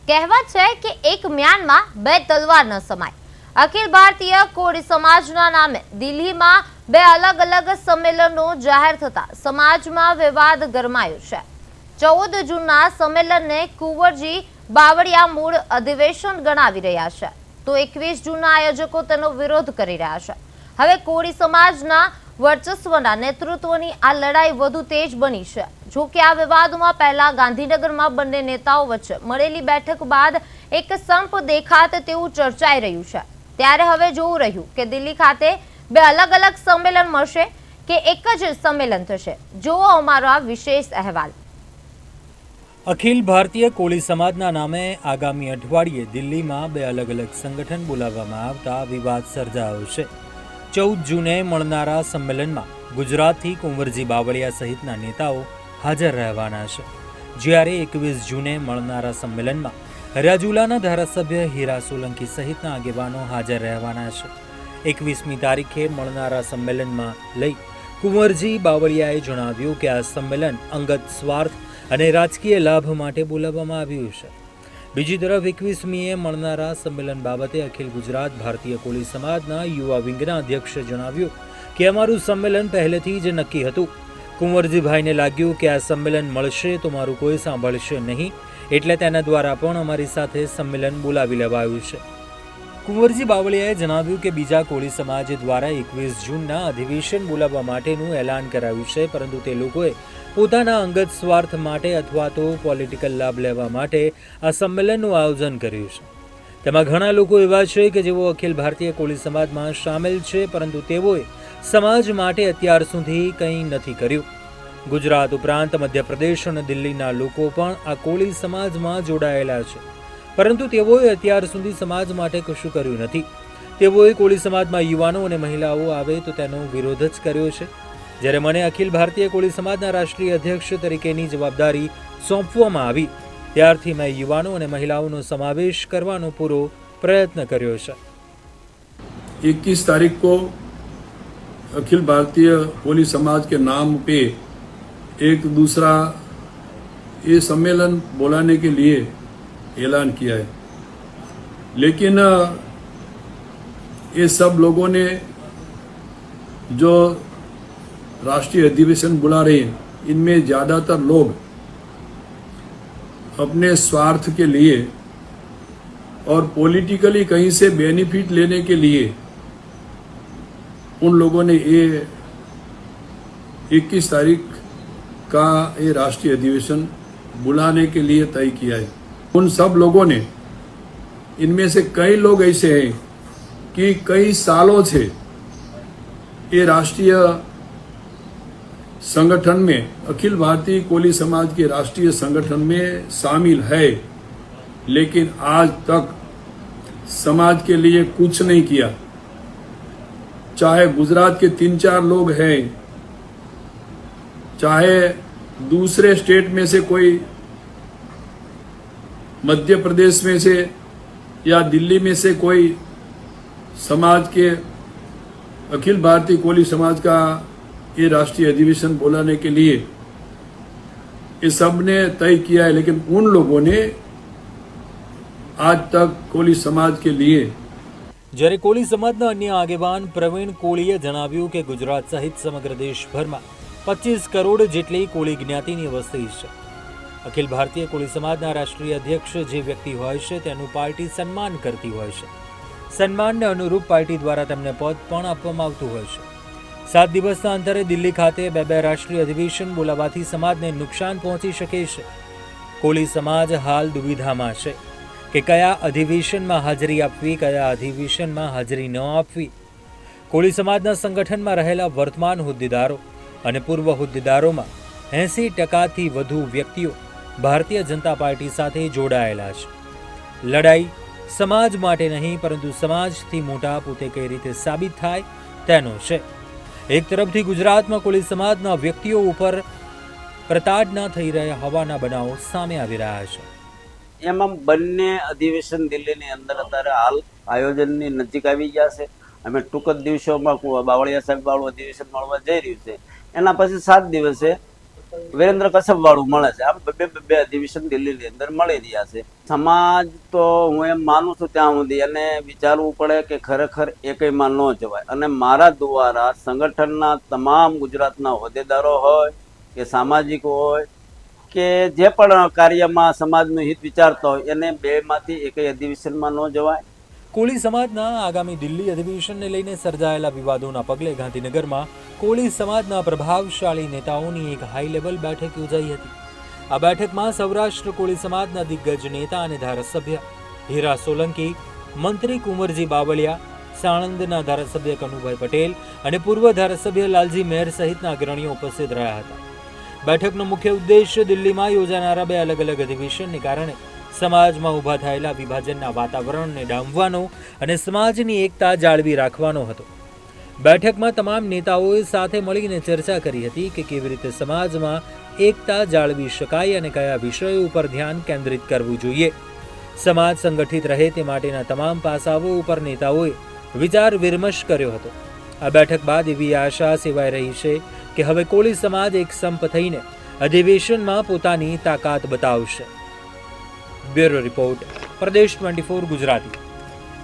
કહેવત છે કે એક મ્યાનમાં બે તલવાર ન સમાય। અખિલ ભારતીય કોળી સમાજના નામે દિલ્હીમાં બે અલગ અલગ સંમેલનો જાહેર થતા સમાજમાં વિવાદ ગરમાયો છે। 14 જૂનના સંમેલનને કુંવરજી બાવળિયા મૂળ અધિવેશન ગણાવી રહ્યા છે, તો 21 જૂનના આયોજકો તેનો વિરોધ કરી રહ્યા છે। હવે કોળી સમાજના વર્ચસ્વના નેતૃત્વની આ લડાઈ વધુ તેજ બની છે। જો કે આ વિવાદમાં પહેલા ગાંધીનગરમાં બંને નેતાઓ વચ્ચે મળેલી બેઠક બાદ એક સંપ દેખાત તેવું ચર્ચાઈ રહ્યું છે। ત્યારે હવે જોવું રહ્યું કે દિલ્હી ખાતે બે અલગ અલગ સંમેલન મળશે કે એક જ સંમેલન થશે। જોવો અમારો આ વિશેષ અહેવાલ। અખિલ ભારતીય કોળી સમાજના નામે આગામી અઠવાડિયે દિલ્હીમાં બે અલગ અલગ સંગઠન બોલાવવામાં આવતા વિવાદ સર્જાયો છે। 14 જૂને મળનારા સંમેલનમાં ગુજરાતથી કુંવરજી બાવળિયા સહિતના નેતાઓ હાજર રહેવાના છે, જ્યારે 21 જૂને મળનારા સંમેલનમાં રાજુલાના ધારાસભ્ય હીરા સોલંકી સહિતના આગેવાનો હાજર રહેવાના છે। 21મી તારીખે મળનારા સંમેલનમાં લઈ કુંવરજી બાવળિયાએ જણાવ્યું કે આ સંમેલન અંગત સ્વાર્થ અને રાજકીય લાભ માટે બોલાવવામાં આવ્યું છે। બીજી તરફ 21મીએ મળનારા સંમેલન બાબતે અખિલ ગુજરાત ભારતીય કોળી સમાજના યુવા વિંગના અધ્યક્ષે જણાવ્યું કે અમારું સંમેલન પહેલેથી જ નક્કી હતું। કુંવરજીભાઈને લાગ્યું કે આ સંમેલન મળશે તો મારું કોઈ સાંભળશે નહીં, એટલે તેના દ્વારા પણ અમારી સાથે સંમેલન બોલાવી લેવાયું છે। કુંવરજી બાવળિયાએ જણાવ્યું કે બીજા કોળી સમાજ દ્વારા 21 જૂનના અધિવેશન બોલાવવા માટેનું એલાન કરાયું છે, પરંતુ તે લોકોએ પોતાના અંગત સ્વાર્થ માટે અથવા તો પોલિટિકલ લાભ લેવા માટે આ સંમેલનનું આયોજન કર્યું છે। તેમાં ઘણા લોકો એવા છે કે જેઓ અખિલ ભારતીય કોળી સમાજમાં સામેલ છે, પરંતુ તેઓએ સમાજ માટે અત્યાર સુધી કંઈ નથી કર્યું। ગુજરાત ઉપરાંત મધ્યપ્રદેશ અને દિલ્હીના લોકો પણ આ કોળી સમાજમાં જોડાયેલા છે, પરંતુ તેઓએ અત્યાર સુધી સમાજ માટે કશું કર્યું નથી। તેઓએ કોળી સમાજમાં યુવાનો અને મહિલાઓ આવે તો તેનો વિરોધ જ કર્યો છે। જ્યારે મને અખિલ ભારતીય કોળી સમાજના રાષ્ટ્રીય અધ્યક્ષ તરીકેની જવાબદારી સોંપવામાં આવી ત્યારથી મેં યુવાનો અને મહિલાઓનો સમાવેશ કરવાનો પૂરો પ્રયત્ન કર્યો છે। 21 तारीख को अखिल भारतीय कोली समाज के नाम पे एक दूसरा ये सम्मेलन बुलाने के लिए ऐलान किया है, लेकिन ये सब लोगों ने जो राष्ट्रीय अधिवेशन बुला रहे हैं, इनमें ज़्यादातर लोग अपने स्वार्थ के लिए और पॉलिटिकली कहीं से बेनिफिट लेने के लिए उन लोगों ने ये 21 तारीख का ये राष्ट्रीय अधिवेशन बुलाने के लिए तय किया है। उन सब लोगों ने, इनमें से कई लोग ऐसे हैं कि कई सालों से ये राष्ट्रीय संगठन में, अखिल भारतीय कोली समाज के राष्ट्रीय संगठन में शामिल है, लेकिन आज तक समाज के लिए कुछ नहीं किया। चाहे गुजरात के 3-4 लोग हैं, चाहे दूसरे स्टेट में से कोई, मध्य प्रदेश में से या दिल्ली में से कोई समाज के अखिल भारतीय कोली समाज का ये राष्ट्रीय अधिवेशन बुलाने के लिए ये सब ने तय किया है, लेकिन उन लोगों ने आज तक कोली समाज के लिए। જ્યારે કોળી સમાજના અન્ય આગેવાન પ્રવીણ કોળીએ જણાવ્યું કે ગુજરાત સહિત સમગ્ર દેશભરમાં 25 કરોડ જેટલી કોળી જ્ઞાતિની વસ્તી છે। અખિલ ભારતીય કોળી સમાજના રાષ્ટ્રીય અધ્યક્ષ જે વ્યક્તિ હોય છે તેનું પાર્ટી સન્માન કરતી હોય છે। સન્માનને અનુરૂપ પાર્ટી દ્વારા તેમને પદ પણ આપવામાં આવતું હોય છે। 7 દિવસના અંતરે દિલ્હી ખાતે બે રાષ્ટ્રીય અધિવેશન બોલાવવાથી સમાજને નુકસાન પહોંચી શકે છે। કોળી સમાજ હાલ દુવિધામાં છે કે કયા અધિવેશનમાં હાજરી આપવી, કયા અધિવેશનમાં હાજરી ન આપવી। કોળી સમાજના સંગઠનમાં રહેલા વર્તમાન હોદ્દેદારો અને પૂર્વ હોદ્દેદારોમાં 80% વધુ વ્યક્તિઓ ભારતીય જનતા પાર્ટી સાથે જોડાયેલા છે। લડાઈ સમાજ માટે નહીં, પરંતુ સમાજથી મોટા પોતે કઈ રીતે સાબિત થાય તેનો છે। એક તરફથી ગુજરાતમાં કોળી સમાજના વ્યક્તિઓ ઉપર પ્રતાડના થઈ રહ્યા હોવાના બનાવો સામે આવી રહ્યા છે। એમાં બંને અધિવેશન દિલ્હીની અંદર અત્યારે હાલ આયોજનની નજીક આવી ગયા છે। અમે ટૂંક જ દિવસોમાં બાવળિયા સાહેબ વાળું અધિવેશન મળવા જઈ રહ્યું છે। એના પછી 7 દિવસે વિરેન્દ્ર કશ્યપ વાળું મળે છે. આમ બે અધિવેશન દિલ્હીની અંદર મળી રહ્યા છે. સમાજ તો હું એમ માનું છું ત્યાં સુધી એને વિચારવું પડે કે ખરેખર એકયમાં ન જવાય. અને મારા દ્વારા સંગઠનના તમામ ગુજરાતના હોદ્દેદારો હોય કે સામાજિક હોય કે જે પણ કાર્યમાં સમાજનું હિત વિચારતા હોય એને બેમાંથી એકય અધિવેશનમાં ન જવાય. કોળી સમાજના આગામી દિલ્હી અધિવેશનને લઈને સર્જાયેલા વિવાદોના પગલે ગાંધીનગરમાં કોળી સમાજના પ્રભાવશાળી નેતાઓની એક હાઈ લેવલ બેઠક યોજાઈ હતી. આ બેઠકમાં સૌરાષ્ટ્ર કોળી સમાજના દિગ્ગજ નેતા અને ધારાસભ્ય હીરા સોલંકી, મંત્રી કુંવરજી બાવળિયા, સાણંદના ધારાસભ્ય કનુભાઈ પટેલ અને પૂર્વ ધારાસભ્ય લાલજી મેર સહિતના અગ્રણીઓ ઉપસ્થિત રહ્યા હતા. બેઠકનો મુખ્ય ઉદ્દેશ્ય દિલ્હીમાં યોજાનારા બે અલગ અલગ અધિવેશનને કારણે સમાજમાં ઊભા થયેલા વિભાજનના વાતાવરણને ડામવાનો અને સમાજની એકતા જાળવી રાખવાનો હતો. બેઠકમાં તમામ નેતાઓએ સાથે મળીને ચર્ચા કરી હતી કે કેવી રીતે સમાજમાં એકતા જાળવી શકાય અને કયા વિષયો ઉપર ધ્યાન કેન્દ્રિત કરવું જોઈએ. સમાજ સંગઠિત રહે તે માટેના તમામ પાસાઓ ઉપર નેતાઓએ વિચાર વિમર્શ કર્યો હતો. આ બેઠક બાદ એવી આશા સેવાઈ રહી છે કે હવે કોળી સમાજ એક સંપ થઈને અધિવેશનમાં પોતાની તાકાત બતાવશે. બ્યુરો રિપોર્ટ, પ્રદેશ 24 ગુજરાતી.